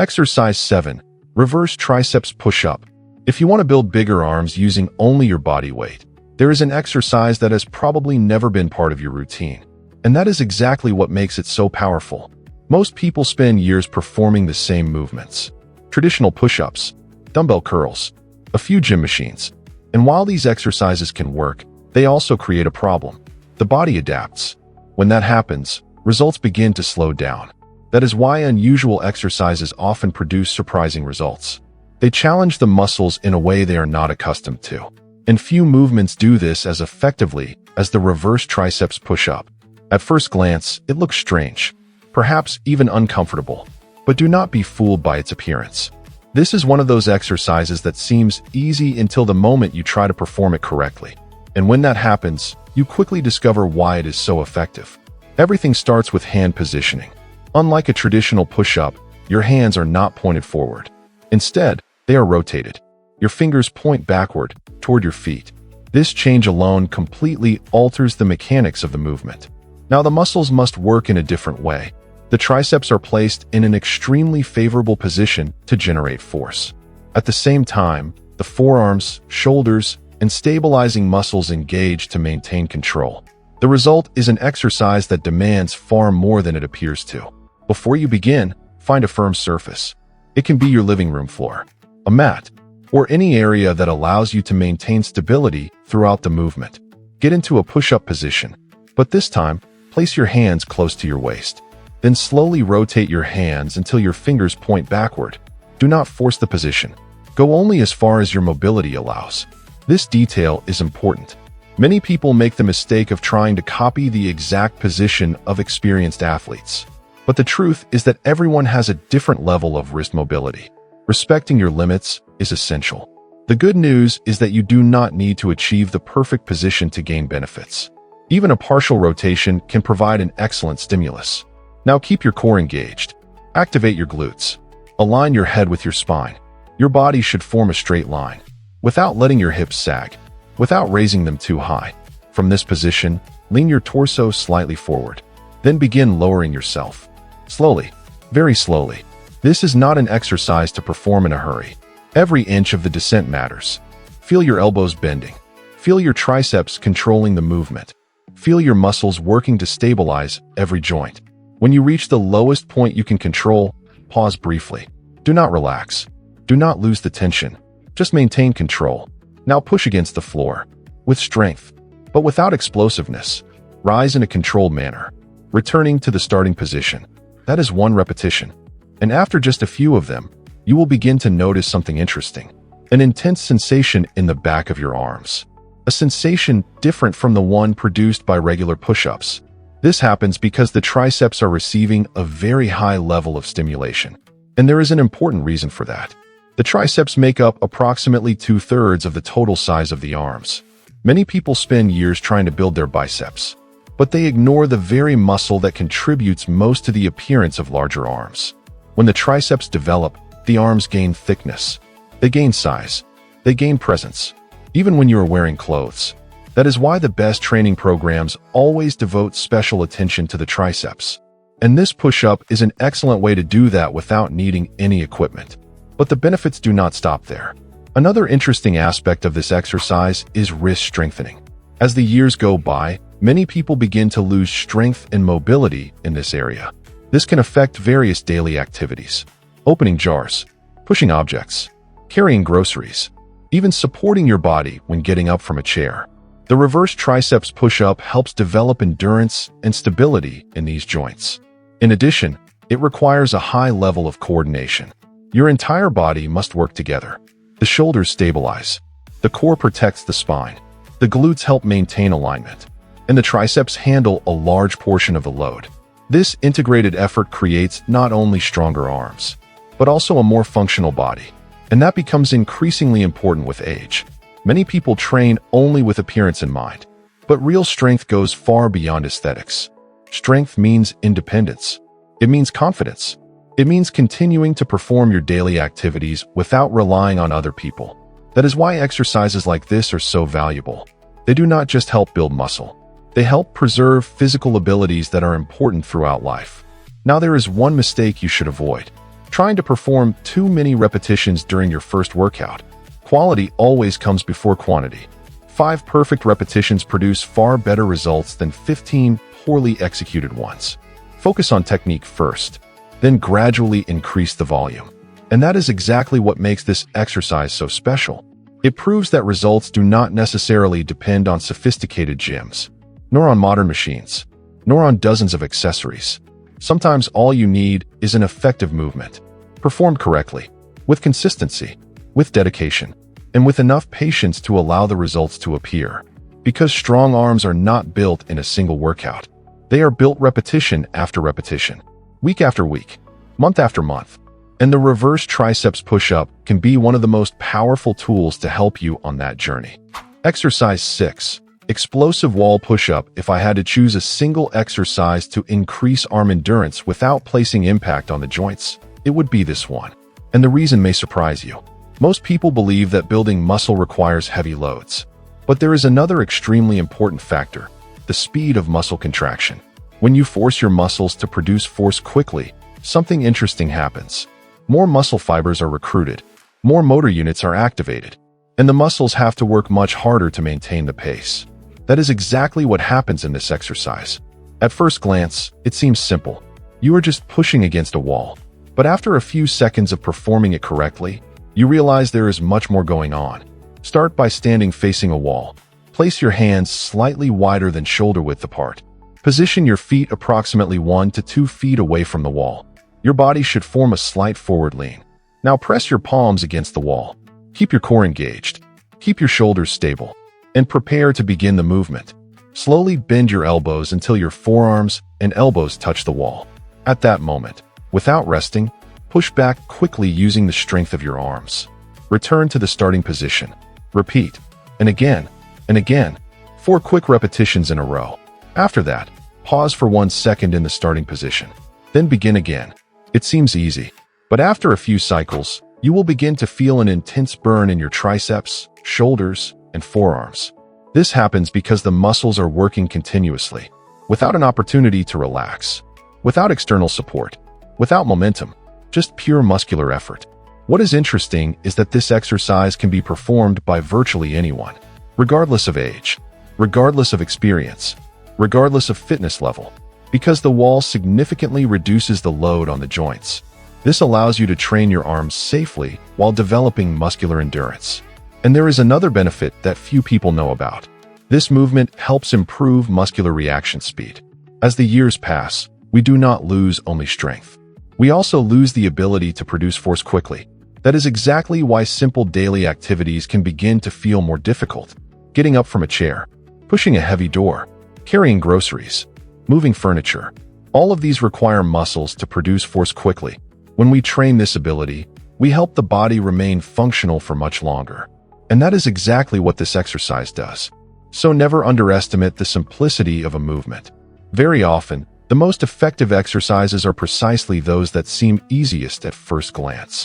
Exercise 7. Reverse Triceps Push-Up. If you want to build bigger arms using only your body weight, there is an exercise that has probably never been part of your routine. And that is exactly what makes it so powerful. Most people spend years performing the same movements. Traditional push-ups, dumbbell curls, a few gym machines. And while these exercises can work, they also create a problem. The body adapts. When that happens, results begin to slow down. That is why unusual exercises often produce surprising results. They challenge the muscles in a way they are not accustomed to. And few movements do this as effectively as the reverse triceps push-up. At first glance, it looks strange, perhaps even uncomfortable, but do not be fooled by its appearance. This is one of those exercises that seems easy until the moment you try to perform it correctly. And when that happens, you quickly discover why it is so effective. Everything starts with hand positioning. Unlike a traditional push-up, your hands are not pointed forward. Instead, they are rotated. Your fingers point backward, toward your feet. This change alone completely alters the mechanics of the movement. Now the muscles must work in a different way. The triceps are placed in an extremely favorable position to generate force. At the same time, the forearms, shoulders, and stabilizing muscles engage to maintain control. The result is an exercise that demands far more than it appears to. Before you begin, find a firm surface. It can be your living room floor, a mat, or any area that allows you to maintain stability throughout the movement. Get into a push-up position, but this time, place your hands close to your waist. Then slowly rotate your hands until your fingers point backward. Do not force the position. Go only as far as your mobility allows. This detail is important. Many people make the mistake of trying to copy the exact position of experienced athletes. But the truth is that everyone has a different level of wrist mobility. Respecting your limits is essential. The good news is that you do not need to achieve the perfect position to gain benefits. Even a partial rotation can provide an excellent stimulus. Now keep your core engaged. Activate your glutes. Align your head with your spine. Your body should form a straight line, without letting your hips sag, without raising them too high. From this position, lean your torso slightly forward. Then begin lowering yourself. Slowly, very slowly. This is not an exercise to perform in a hurry. Every inch of the descent matters. Feel your elbows bending. Feel your triceps controlling the movement. Feel your muscles working to stabilize every joint. When you reach the lowest point you can control, pause briefly. Do not relax. Do not lose the tension. Just maintain control. Now push against the floor. With strength, but without explosiveness. Rise in a controlled manner. Returning to the starting position. That is one repetition. And after just a few of them, you will begin to notice something interesting. An intense sensation in the back of your arms. A sensation different from the one produced by regular push-ups. This happens because the triceps are receiving a very high level of stimulation. And there is an important reason for that. The triceps make up approximately 2/3 of the total size of the arms. Many people spend years trying to build their biceps, but they ignore the very muscle that contributes most to the appearance of larger arms. When the triceps develop, the arms gain thickness. They gain size. They gain presence, even when you are wearing clothes. That is why the best training programs always devote special attention to the triceps. And this push-up is an excellent way to do that without needing any equipment. But the benefits do not stop there. Another interesting aspect of this exercise is wrist strengthening. As the years go by, many people begin to lose strength and mobility in this area. This can affect various daily activities. Opening jars, pushing objects, carrying groceries, even supporting your body when getting up from a chair. The reverse triceps push-up helps develop endurance and stability in these joints. In addition, it requires a high level of coordination. Your entire body must work together. The shoulders stabilize. The core protects the spine. The glutes help maintain alignment. And the triceps handle a large portion of the load. This integrated effort creates not only stronger arms, but also a more functional body. And that becomes increasingly important with age. Many people train only with appearance in mind, but real strength goes far beyond aesthetics. Strength means independence. It means confidence. It means continuing to perform your daily activities without relying on other people. That is why exercises like this are so valuable. They do not just help build muscle. They help preserve physical abilities that are important throughout life. Now there is one mistake you should avoid. Trying to perform too many repetitions during your first workout. Quality always comes before quantity. 5 perfect repetitions produce far better results than 15 poorly executed ones. Focus on technique first, then gradually increase the volume. And that is exactly what makes this exercise so special. It proves that results do not necessarily depend on sophisticated gyms, nor on modern machines, nor on dozens of accessories. Sometimes all you need is an effective movement, performed correctly, with consistency, with dedication, and with enough patience to allow the results to appear. Because strong arms are not built in a single workout. They are built repetition after repetition, week after week, month after month. And the reverse triceps push-up can be one of the most powerful tools to help you on that journey. Exercise 6. Explosive wall push-up. If I had to choose a single exercise to increase arm endurance without placing impact on the joints, it would be this one. And the reason may surprise you. Most people believe that building muscle requires heavy loads. But there is another extremely important factor, the speed of muscle contraction. When you force your muscles to produce force quickly, something interesting happens. More muscle fibers are recruited, more motor units are activated, and the muscles have to work much harder to maintain the pace. That is exactly what happens in this exercise. At first glance, it seems simple. You are just pushing against a wall. But after a few seconds of performing it correctly, you realize there is much more going on. Start by standing facing a wall. Place your hands slightly wider than shoulder width apart. Position your feet approximately 1 to 2 feet away from the wall. Your body should form a slight forward lean. Now press your palms against the wall. Keep your core engaged. Keep your shoulders stable. And prepare to begin the movement. Slowly bend your elbows until your forearms and elbows touch the wall. At that moment, without resting, push back quickly using the strength of your arms. Return to the starting position. Repeat. And again. And again. 4 quick repetitions in a row. After that, pause for 1 second in the starting position. Then begin again. It seems easy. But after a few cycles, you will begin to feel an intense burn in your triceps, shoulders, and forearms. This happens because the muscles are working continuously, without an opportunity to relax, without external support, without momentum, just pure muscular effort. What is interesting is that this exercise can be performed by virtually anyone, regardless of age, regardless of experience, regardless of fitness level, because the wall significantly reduces the load on the joints. This allows you to train your arms safely while developing muscular endurance. And there is another benefit that few people know about. This movement helps improve muscular reaction speed. As the years pass, we do not lose only strength. We also lose the ability to produce force quickly. That is exactly why simple daily activities can begin to feel more difficult. Getting up from a chair, pushing a heavy door, carrying groceries, moving furniture. All of these require muscles to produce force quickly. When we train this ability, we help the body remain functional for much longer. And that is exactly what this exercise does. So never underestimate the simplicity of a movement. Very often, the most effective exercises are precisely those that seem easiest at first glance.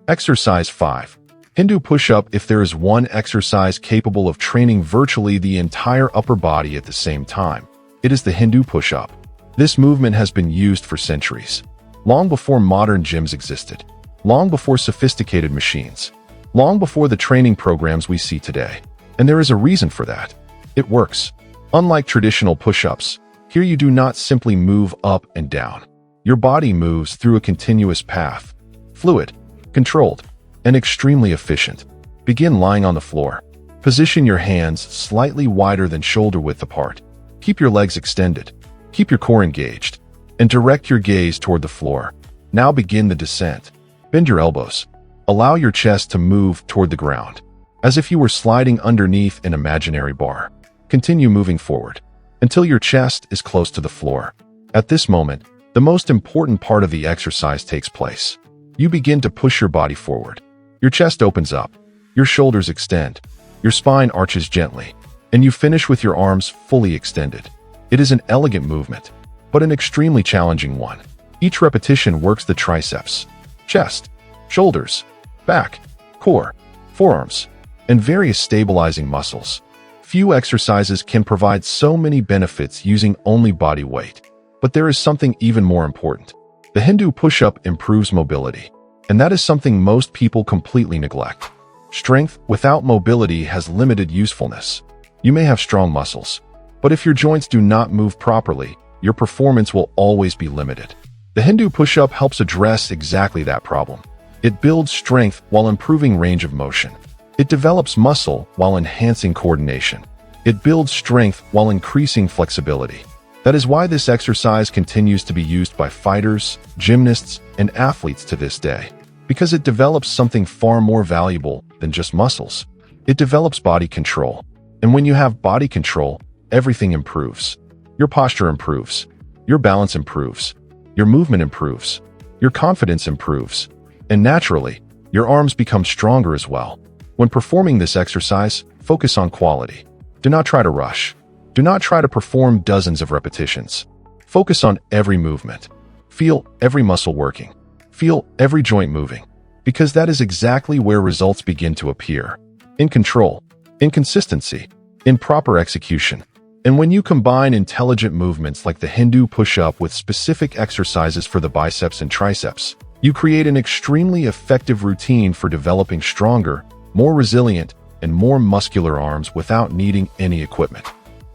Exercise 5. Hindu push-up. If there is one exercise capable of training virtually the entire upper body at the same time, it is the Hindu push-up. This movement has been used for centuries, long before modern gyms existed, long before sophisticated machines, long before the training programs we see today. And there is a reason for that. It works. Unlike traditional push-ups, here you do not simply move up and down. Your body moves through a continuous path, fluid, controlled, and extremely efficient. Begin lying on the floor. Position your hands slightly wider than shoulder width apart. Keep your legs extended. Keep your core engaged. And direct your gaze toward the floor. Now begin the descent. Bend your elbows. Allow your chest to move toward the ground, as if you were sliding underneath an imaginary bar. Continue moving forward until your chest is close to the floor. At this moment, the most important part of the exercise takes place. You begin to push your body forward. Your chest opens up, your shoulders extend, your spine arches gently, and you finish with your arms fully extended. It is an elegant movement, but an extremely challenging one. Each repetition works the triceps, chest, shoulders, back, core, forearms, and various stabilizing muscles. Few exercises can provide so many benefits using only body weight. But there is something even more important. The Hindu push-up improves mobility, and that is something most people completely neglect. Strength without mobility has limited usefulness. You may have strong muscles, but if your joints do not move properly, your performance will always be limited. The Hindu push-up helps address exactly that problem. It builds strength while improving range of motion. It develops muscle while enhancing coordination. It builds strength while increasing flexibility. That is why this exercise continues to be used by fighters, gymnasts, and athletes to this day, because it develops something far more valuable than just muscles. It develops body control. And when you have body control, everything improves. Your posture improves. Your balance improves. Your movement improves. Your confidence improves. And naturally, your arms become stronger as well. When performing this exercise, focus on quality. Do not try to rush. Do not try to perform dozens of repetitions. Focus on every movement. Feel every muscle working. Feel every joint moving, because that is exactly where results begin to appear. In control, in consistency, in proper execution. And when you combine intelligent movements like the Hindu push-up with specific exercises for the biceps and triceps, you create an extremely effective routine for developing stronger, more resilient, and more muscular arms without needing any equipment.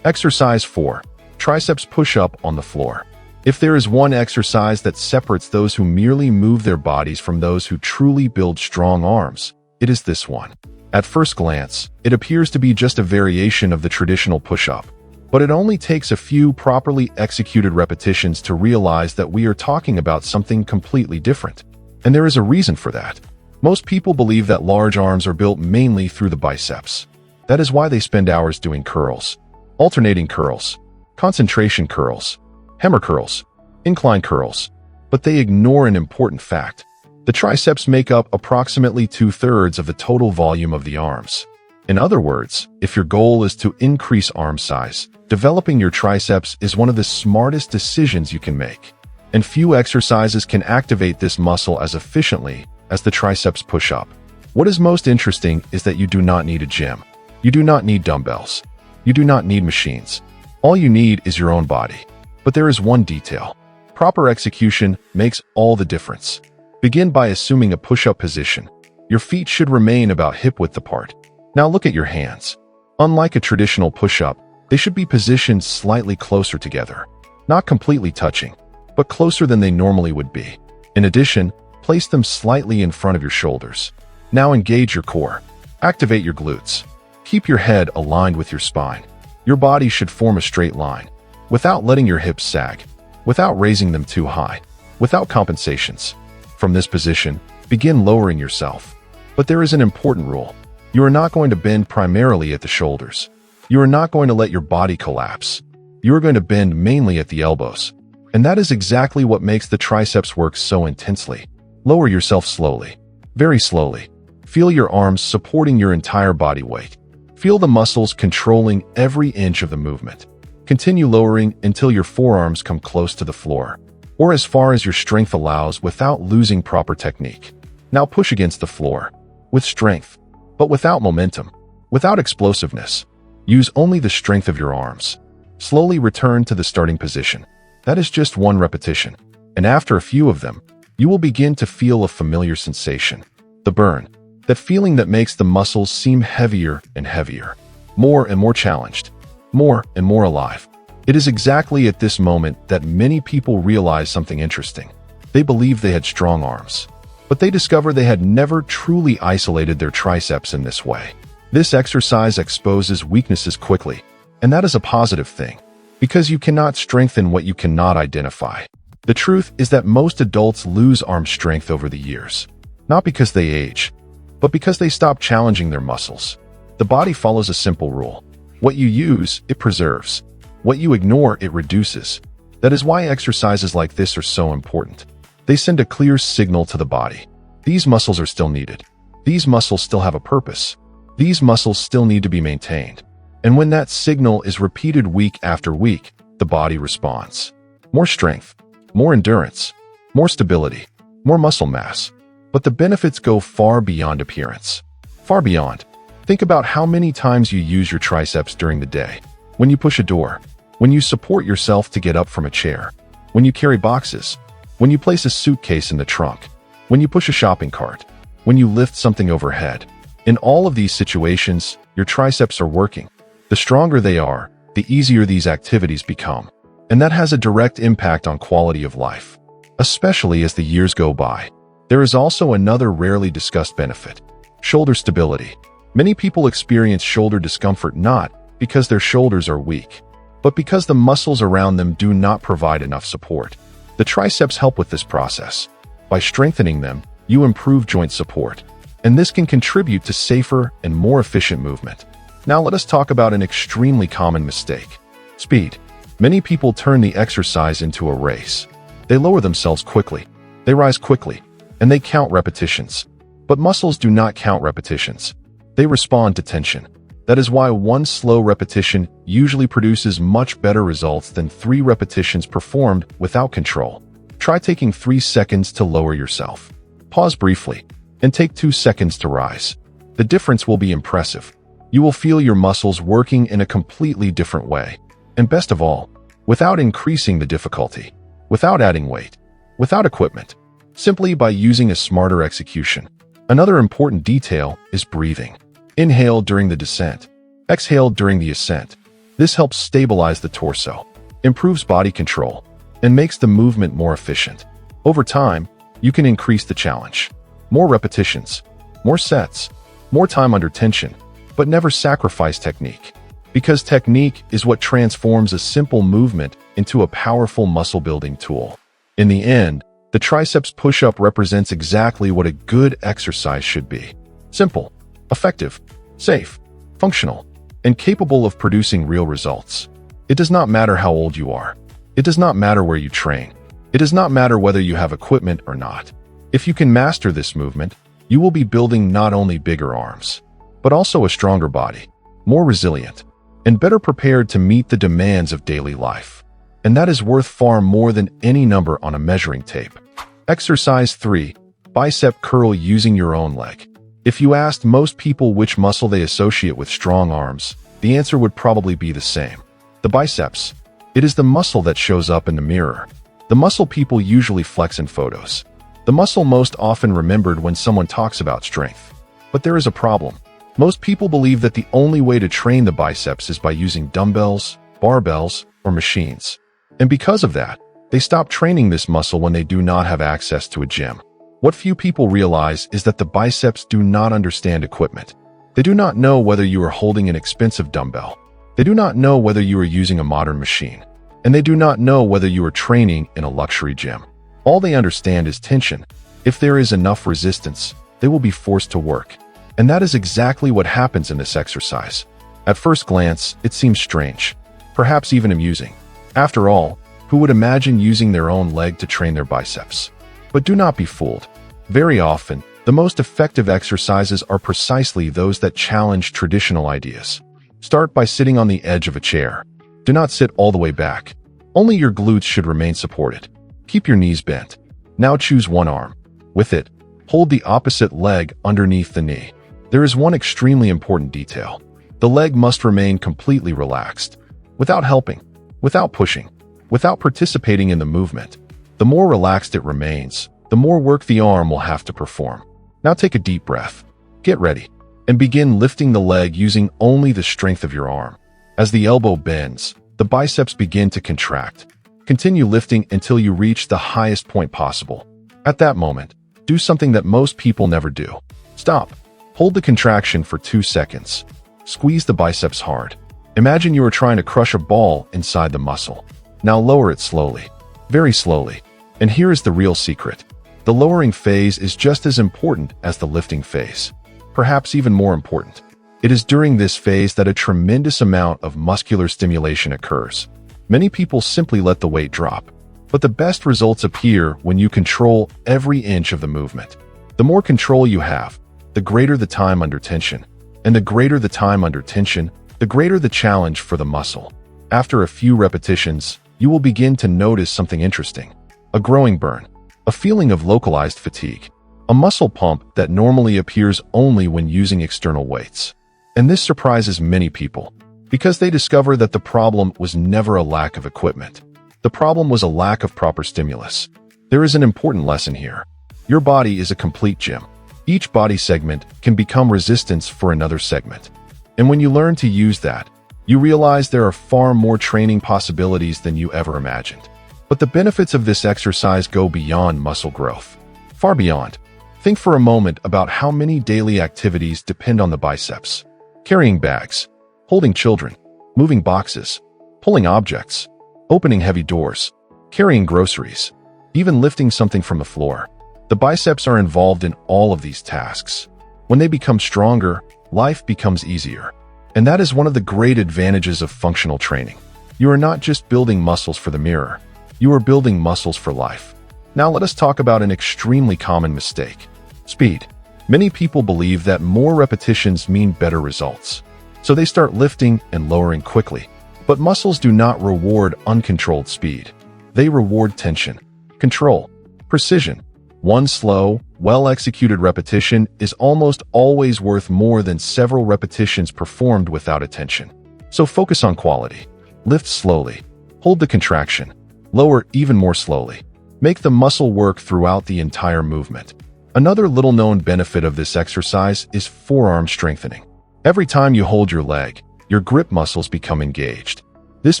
Exercise 4. Triceps push-up on the floor. If there is one exercise that separates those who merely move their bodies from those who truly build strong arms, it is this one. At first glance, it appears to be just a variation of the traditional push-up, but it only takes a few properly executed repetitions to realize that we are talking about something completely different. And there is a reason for that. Most people believe that large arms are built mainly through the biceps. That is why they spend hours doing curls, alternating curls, concentration curls, hammer curls, incline curls. But they ignore an important fact. The triceps make up approximately 2/3 of the total volume of the arms. In other words, if your goal is to increase arm size, developing your triceps is one of the smartest decisions you can make. And few exercises can activate this muscle as efficiently as the triceps push-up. What is most interesting is that you do not need a gym. You do not need dumbbells. You do not need machines. All you need is your own body. But there is one detail. Proper execution makes all the difference. Begin by assuming a push-up position. Your feet should remain about hip-width apart. Now look at your hands. Unlike a traditional push-up, they should be positioned slightly closer together. Not completely touching, but closer than they normally would be. In addition, place them slightly in front of your shoulders. Now engage your core. Activate your glutes. Keep your head aligned with your spine. Your body should form a straight line, without letting your hips sag, without raising them too high, without compensations. From this position, begin lowering yourself. But there is an important rule. You are not going to bend primarily at the shoulders. You are not going to let your body collapse. You are going to bend mainly at the elbows. And that is exactly what makes the triceps work so intensely. Lower yourself slowly, very slowly. Feel your arms supporting your entire body weight. Feel the muscles controlling every inch of the movement. Continue lowering until your forearms come close to the floor, or as far as your strength allows without losing proper technique. Now push against the floor, with strength, but without momentum, without explosiveness. Use only the strength of your arms. Slowly return to the starting position. That is just one repetition. And after a few of them, you will begin to feel a familiar sensation. The burn. That feeling that makes the muscles seem heavier and heavier. More and more challenged. More and more alive. It is exactly at this moment that many people realize something interesting. They believe they had strong arms, but they discover they had never truly isolated their triceps in this way. This exercise exposes weaknesses quickly, and that is a positive thing, because you cannot strengthen what you cannot identify. The truth is that most adults lose arm strength over the years, not because they age, but because they stop challenging their muscles. The body follows a simple rule. What you use, it preserves. What you ignore, it reduces. That is why exercises like this are so important. They send a clear signal to the body. These muscles are still needed. These muscles still have a purpose. These muscles still need to be maintained. And when that signal is repeated week after week, the body responds. More strength, more endurance, more stability, more muscle mass. But the benefits go far beyond appearance. Far beyond. Think about how many times you use your triceps during the day. When you push a door, when you support yourself to get up from a chair, when you carry boxes, when you place a suitcase in the trunk, when you push a shopping cart, when you lift something overhead. In all of these situations, your triceps are working. The stronger they are, the easier these activities become. And that has a direct impact on quality of life, especially as the years go by. There is also another rarely discussed benefit: shoulder stability. Many people experience shoulder discomfort not because their shoulders are weak, but because the muscles around them do not provide enough support. The triceps help with this process. By strengthening them, you improve joint support, and this can contribute to safer and more efficient movement. Now let us talk about an extremely common mistake: speed. Many people turn the exercise into a race. They lower themselves quickly, they rise quickly, and they count repetitions. But muscles do not count repetitions. They respond to tension. That is why one slow repetition usually produces much better results than 3 repetitions performed without control. Try taking 3 seconds to lower yourself. Pause briefly, and take 2 seconds to rise. The difference will be impressive. You will feel your muscles working in a completely different way. And best of all, without increasing the difficulty, without adding weight, without equipment, simply by using a smarter execution. Another important detail is breathing. Inhale during the descent, exhale during the ascent. This helps stabilize the torso, improves body control, and makes the movement more efficient. Over time, you can increase the challenge. More repetitions, more sets, more time under tension, but never sacrifice technique. Because technique is what transforms a simple movement into a powerful muscle-building tool. In the end, the triceps push-up represents exactly what a good exercise should be: simple, effective, safe, functional, and capable of producing real results. It does not matter how old you are. It does not matter where you train. It does not matter whether you have equipment or not. If you can master this movement, you will be building not only bigger arms, but also a stronger body, more resilient, and better prepared to meet the demands of daily life. And that is worth far more than any number on a measuring tape. Exercise 3. Bicep curl using your own leg. If you asked most people which muscle they associate with strong arms, the answer would probably be the same: the biceps. It is the muscle that shows up in the mirror. The muscle people usually flex in photos. The muscle most often remembered when someone talks about strength. But there is a problem. Most people believe that the only way to train the biceps is by using dumbbells, barbells, or machines. And because of that, they stop training this muscle when they do not have access to a gym. What few people realize is that the biceps do not understand equipment. They do not know whether you are holding an expensive dumbbell. They do not know whether you are using a modern machine. And they do not know whether you are training in a luxury gym. All they understand is tension. If there is enough resistance, they will be forced to work. And that is exactly what happens in this exercise. At first glance, it seems strange, perhaps even amusing. After all, who would imagine using their own leg to train their biceps? But do not be fooled. Very often, the most effective exercises are precisely those that challenge traditional ideas. Start by sitting on the edge of a chair. Do not sit all the way back. Only your glutes should remain supported. Keep your knees bent. Now choose one arm. With it, hold the opposite leg underneath the knee. There is one extremely important detail. The leg must remain completely relaxed, without helping, without pushing, without participating in the movement. The more relaxed it remains, the more work the arm will have to perform. Now take a deep breath, get ready, and begin lifting the leg using only the strength of your arm. As the elbow bends, the biceps begin to contract. Continue lifting until you reach the highest point possible. At that moment, do something that most people never do. Stop. Hold the contraction for 2 seconds. Squeeze the biceps hard. Imagine you are trying to crush a ball inside the muscle. Now lower it slowly, very slowly. And here is the real secret. The lowering phase is just as important as the lifting phase, perhaps even more important. It is during this phase that a tremendous amount of muscular stimulation occurs. Many people simply let the weight drop, but the best results appear when you control every inch of the movement. The more control you have, the greater the time under tension. And the greater the time under tension, the greater the challenge for the muscle. After a few repetitions, you will begin to notice something interesting: a growing burn, a feeling of localized fatigue, a muscle pump that normally appears only when using external weights. And this surprises many people, because they discover that the problem was never a lack of equipment. The problem was a lack of proper stimulus. There is an important lesson here. Your body is a complete gym. Each body segment can become resistance for another segment. And when you learn to use that, you realize there are far more training possibilities than you ever imagined. But the benefits of this exercise go beyond muscle growth. Far beyond. Think for a moment about how many daily activities depend on the biceps. Carrying bags, holding children, moving boxes, pulling objects, opening heavy doors, carrying groceries, even lifting something from the floor. The biceps are involved in all of these tasks. When they become stronger, life becomes easier. And that is one of the great advantages of functional training. You are not just building muscles for the mirror. You are building muscles for life. Now let us talk about an extremely common mistake. Speed. Many people believe that more repetitions mean better results. So they start lifting and lowering quickly. But muscles do not reward uncontrolled speed. They reward tension, control, precision. One slow, well-executed repetition is almost always worth more than several repetitions performed without attention. So focus on quality. Lift slowly. Hold the contraction. Lower even more slowly. Make the muscle work throughout the entire movement. Another little-known benefit of this exercise is forearm strengthening. Every time you hold your leg, your grip muscles become engaged. This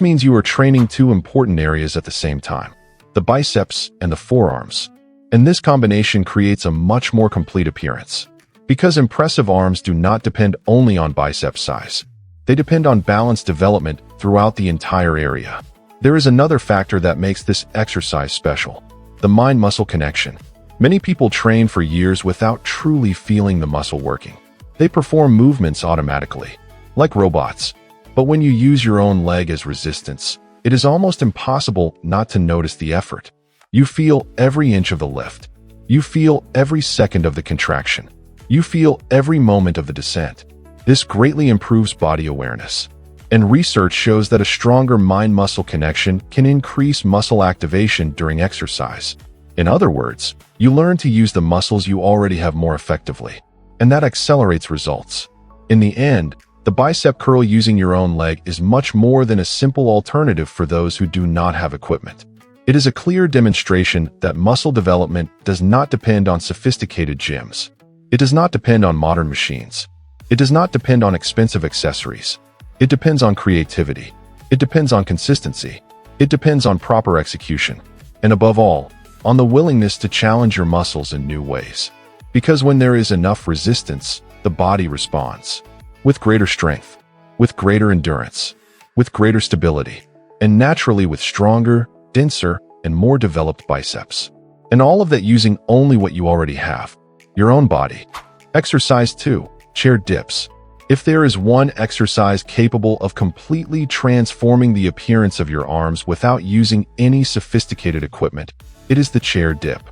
means you are training two important areas at the same time, the biceps and the forearms. And this combination creates a much more complete appearance. Because impressive arms do not depend only on bicep size. They depend on balance development throughout the entire area. There is another factor that makes this exercise special: the mind-muscle connection. Many people train for years without truly feeling the muscle working. They perform movements automatically, like robots. But when you use your own leg as resistance, it is almost impossible not to notice the effort. You feel every inch of the lift. You feel every second of the contraction. You feel every moment of the descent. This greatly improves body awareness. And research shows that a stronger mind-muscle connection can increase muscle activation during exercise. In other words, you learn to use the muscles you already have more effectively, and that accelerates results. In the end, the bicep curl using your own leg is much more than a simple alternative for those who do not have equipment. It is a clear demonstration that muscle development does not depend on sophisticated gyms. It does not depend on modern machines. It does not depend on expensive accessories. It depends on creativity. It depends on consistency. It depends on proper execution. And above all, on the willingness to challenge your muscles in new ways. Because when there is enough resistance, the body responds. With greater strength, with greater endurance, with greater stability, and naturally with stronger, denser, and more developed biceps. And all of that using only what you already have, your own body. Exercise 2, chair dips. If there is one exercise capable of completely transforming the appearance of your arms without using any sophisticated equipment, it is the chair dip.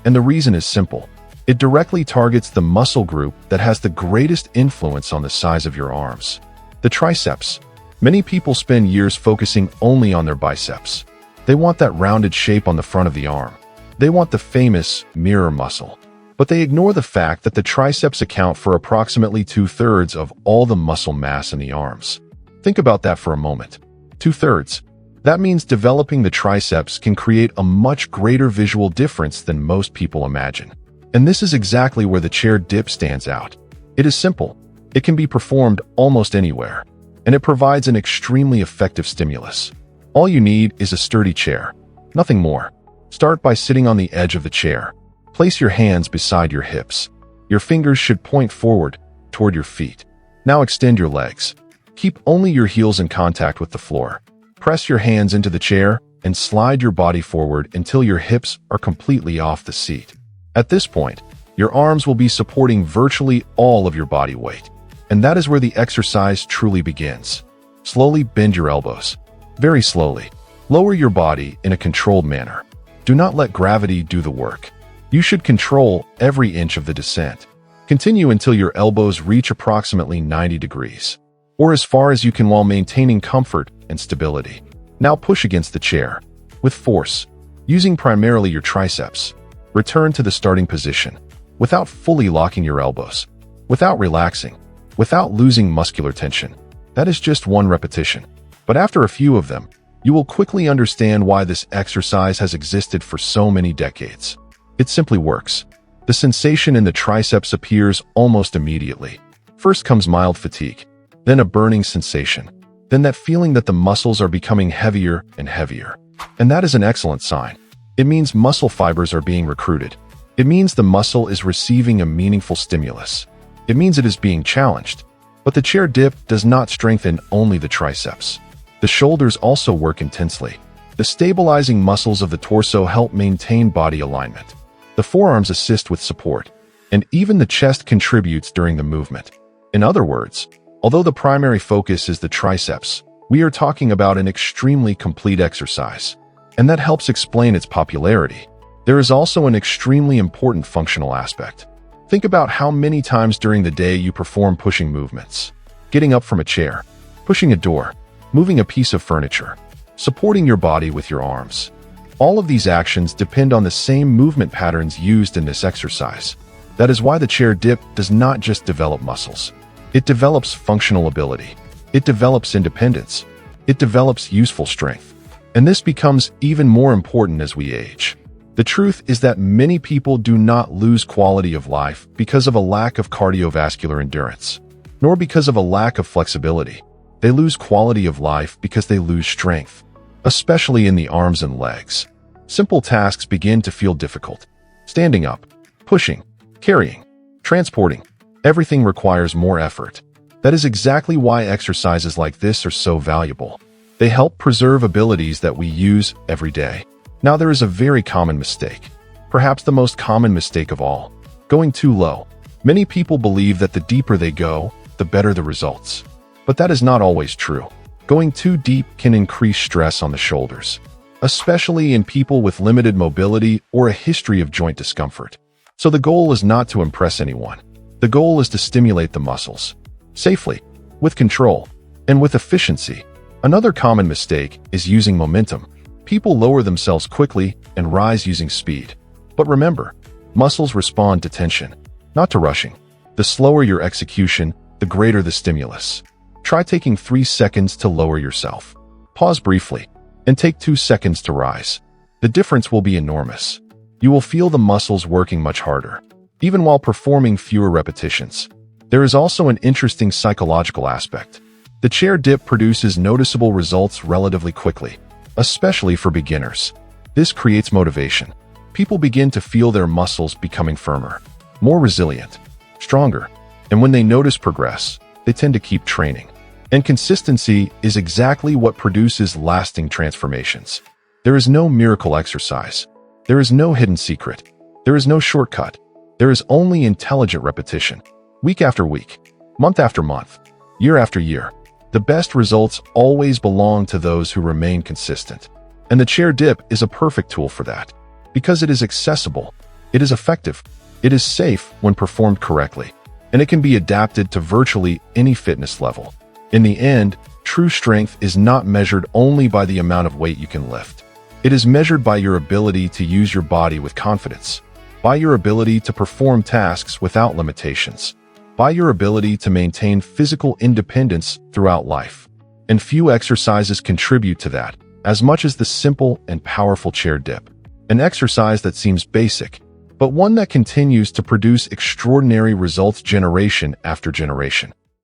And the reason is simple. It directly targets the muscle group that has the greatest influence on the size of your arms, the triceps. Many people spend years focusing only on their biceps. They want that rounded shape on the front of the arm. They want the famous mirror muscle. But they ignore the fact that the triceps account for approximately 2/3 of all the muscle mass in the arms. Think about that for a moment. 2/3. That means developing the triceps can create a much greater visual difference than most people imagine. And this is exactly where the chair dip stands out. It is simple. It can be performed almost anywhere. And it provides an extremely effective stimulus. All you need is a sturdy chair. Nothing more. Start by sitting on the edge of the chair. Place your hands beside your hips. Your fingers should point forward, toward your feet. Now extend your legs. Keep only your heels in contact with the floor. Press your hands into the chair and slide your body forward until your hips are completely off the seat. At this point, your arms will be supporting virtually all of your body weight. And that is where the exercise truly begins. Slowly bend your elbows. Very slowly. Lower your body in a controlled manner. Do not let gravity do the work. You should control every inch of the descent. Continue until your elbows reach approximately 90 degrees, or as far as you can while maintaining comfort and stability. Now push against the chair, with force, using primarily your triceps. Return to the starting position, without fully locking your elbows, without relaxing, without losing muscular tension. That is just one repetition. But after a few of them, you will quickly understand why this exercise has existed for so many decades. It simply works. The sensation in the triceps appears almost immediately. First comes mild fatigue, then a burning sensation, then that feeling that the muscles are becoming heavier and heavier. And that is an excellent sign. It means muscle fibers are being recruited. It means the muscle is receiving a meaningful stimulus. It means it is being challenged. But the chair dip does not strengthen only the triceps. The shoulders also work intensely. The stabilizing muscles of the torso help maintain body alignment. The forearms assist with support, and even the chest contributes during the movement. In other words, although the primary focus is the triceps, we are talking about an extremely complete exercise, and that helps explain its popularity. There is also an extremely important functional aspect. Think about how many times during the day you perform pushing movements. Getting up from a chair, pushing a door, moving a piece of furniture, supporting your body with your arms. All of these actions depend on the same movement patterns used in this exercise. That is why the chair dip does not just develop muscles. It develops functional ability. It develops independence. It develops useful strength. And this becomes even more important as we age. The truth is that many people do not lose quality of life because of a lack of cardiovascular endurance, nor because of a lack of flexibility. They lose quality of life because they lose strength, especially in the arms and legs. Simple tasks begin to feel difficult. Standing up, pushing, carrying, transporting, everything requires more effort. That is exactly why exercises like this are so valuable. They help preserve abilities that we use every day. Now there is a very common mistake, perhaps the most common mistake of all, going too low. Many people believe that the deeper they go, the better the results. But that is not always true. Going too deep can increase stress on the shoulders, especially in people with limited mobility or a history of joint discomfort. So the goal is not to impress anyone. The goal is to stimulate the muscles, safely, with control, and with efficiency. Another common mistake is using momentum. People lower themselves quickly and rise using speed. But remember, muscles respond to tension, not to rushing. The slower your execution, the greater the stimulus. Try taking 3 seconds to lower yourself. Pause briefly, and take 2 seconds to rise. The difference will be enormous. You will feel the muscles working much harder, even while performing fewer repetitions. There is also an interesting psychological aspect. The chair dip produces noticeable results relatively quickly, especially for beginners. This creates motivation. People begin to feel their muscles becoming firmer, more resilient, stronger, and when they notice progress, they tend to keep training. And consistency is exactly what produces lasting transformations. There is no miracle exercise. There is no hidden secret. There is no shortcut. There is only intelligent repetition. Week after week, month after month, year after year. The best results always belong to those who remain consistent. And the chair dip is a perfect tool for that. Because it is accessible, it is effective, it is safe when performed correctly, and it can be adapted to virtually any fitness level. In the end, true strength is not measured only by the amount of weight you can lift. It is measured by your ability to use your body with confidence, by your ability to perform tasks without limitations, by your ability to maintain physical independence throughout life. And few exercises contribute to that as much as the simple and powerful chair dip. An exercise that seems basic, but one that continues to produce extraordinary results generation after generation.